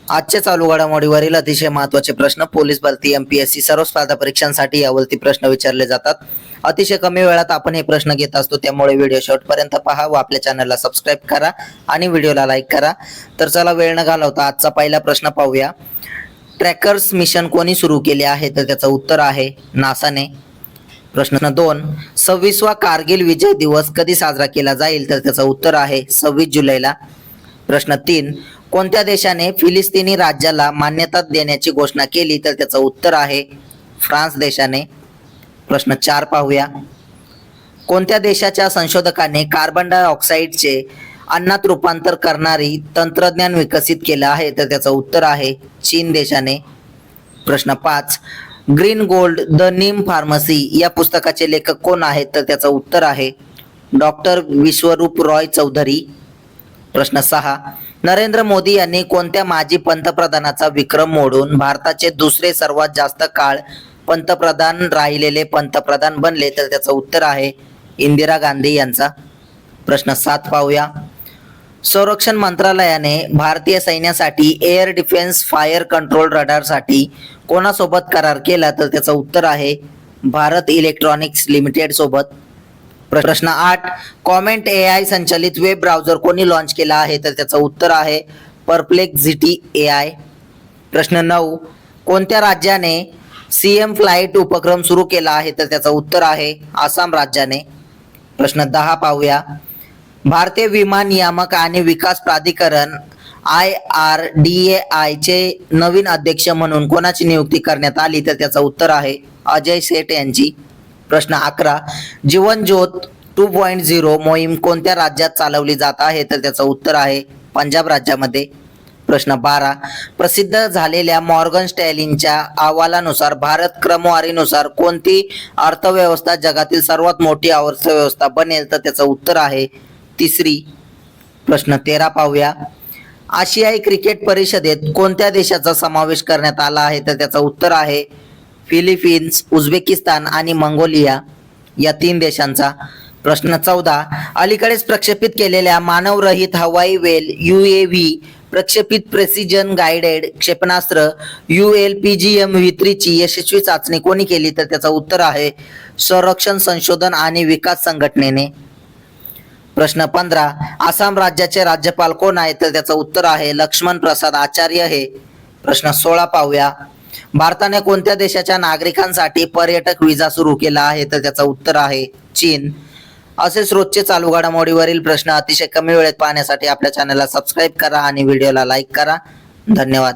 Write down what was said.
आजच्या चालू घडामोडीवरील अतिशय महत्त्वाचे प्रश्न पोलीस भरती एमपीएससी सर्व स्पर्धा परीक्षांसाठी यावरती प्रश्न विचारले जातात. अतिशय कमी वेळात आपण हे प्रश्न घेत असतो, त्यामुळे व्हिडिओ शेवटपर्यंत पहा व आपल्या चॅनलला सबस्क्राईब करा आणि व्हिडिओला लाईक करा. तर चला वेळ न घालवता आजचा पहिला प्रश्न पाहूया. ट्रॅकर्स मिशन कोणी सुरू केले आहे? तर त्याचं उत्तर आहे नासाने. प्रश्न 2, 26वा कारगिल विजय दिवस कधी साजरा केला जाईल? तर त्याचं उत्तर आहे 26 जुलैला. प्रश्न 3, कोणत्या देशाने फिलिस्तीनी राज्याला मान्यता देण्याची घोषणा केली? तर त्याचं उत्तर आहे फ्रान्स देशाने. प्रश्न 4 पाहूया. कोणत्या देशाच्या संशोधकाने कार्बन डायऑक्साईडचे अन्नात रूपांतर करणारी तंत्रज्ञान विकसित केलं आहे? तर त्याचं उत्तर आहे चीन देशाने. प्रश्न 5, green gold the Neem pharmacy या पुस्तकाचे लेखक कोण आहेत? तर त्याचं उत्तर आहे डॉक्टर विश्वरूप रॉय चौधरी. प्रश्न 6, नरेंद्र मोदी यांनी कोणत्या माजी पंतप्रधानाचा विक्रम मोडून भारताचे दुसरे सर्वात जास्त काळ पंतप्रधान राहिलेले पंतप्रधान बनले? तर त्याचं उत्तर आहे इंदिरा गांधी यांचा. प्रश्न 7 पाहूया. संरक्षण मंत्रालयाने भारतीय सैन्यासाठी एअर डिफेन्स फायर कंट्रोल रडारसाठी कोणासोबत करार केला? तर त्याचं उत्तर आहे भारत इलेक्ट्रॉनिक्स लिमिटेड सोबत. प्रश्न 8, कॉमेंट AI संचलित वेब ब्राउझर कोणी लॉन्च केला आहे? तर त्याचं उत्तर आहे परप्लेक्झिटी AI. प्रश्न 9, कोणत्या राज्याने CM फ्लाइट उपक्रम सुरू केला आहे? तर त्याचं उत्तर आहे आसाम राज्याने. प्रश्न 10 पाहूया. भारतीय विमान नियामक आणि विकास प्राधिकरण IRDAI चे नवीन अध्यक्ष म्हणून कोणाची नियुक्ती करण्यात आली? तर त्याचं उत्तर आहे अजय सेठ यांची. प्रश्न 11, जीवन ज्योत 2.0 मोहीम कोणत्या राज्यात चालवली जात आहे? तर त्याचं उत्तर आहे पंजाब राज्यामध्ये. प्रश्न 12, प्रसिद्ध झालेल्या मॉर्गन स्टॅलिनच्या अहवालानुसार भारत क्रमवारीनुसार कोणती अर्थव्यवस्था जगातील सर्वात मोठी अर्थव्यवस्था बनेल? तर त्याचं उत्तर आहे तिसरी. प्रश्न 13 पाहूया. आशियाई क्रिकेट परिषदेत कोणत्या देशाचा समावेश करण्यात आला आहे? तर त्याचं उत्तर आहे फिलिपिन्स, उझबेकिस्तान आणि मंगोलिया या 3 देशांचा. प्रश्न 14, अलीकडेच प्रक्षेपित केलेल्या मानवरहित हवाई वेल UAV प्रक्षेपित प्रेसिजन गाइडेड क्षेपणास्त्र ULPGM-V3 ची यशस्वी चाचणी कोणी केली? तर त्याचं उत्तर आहे संरक्षण संशोधन आणि विकास संघटनेने. प्रश्न 15, आसाम राज्याचे राज्यपाल कोण आहेत? तर त्याचं उत्तर आहे लक्ष्मण प्रसाद आचार्य हे. प्रश्न 16 पाहूया. भारताने कोणत्या देशाच्या नागरिकांसाठी पर्यटक विजा सुरू केला आहे? तर त्याचं उत्तर आहे चीन. असेच रोजचे चालू घडामोडीवरील प्रश्न अतिशय कमी वेळेत पाहण्यासाठी आपल्या चॅनलला सबस्क्राईब करा आणि व्हिडिओला लाईक करा. धन्यवाद.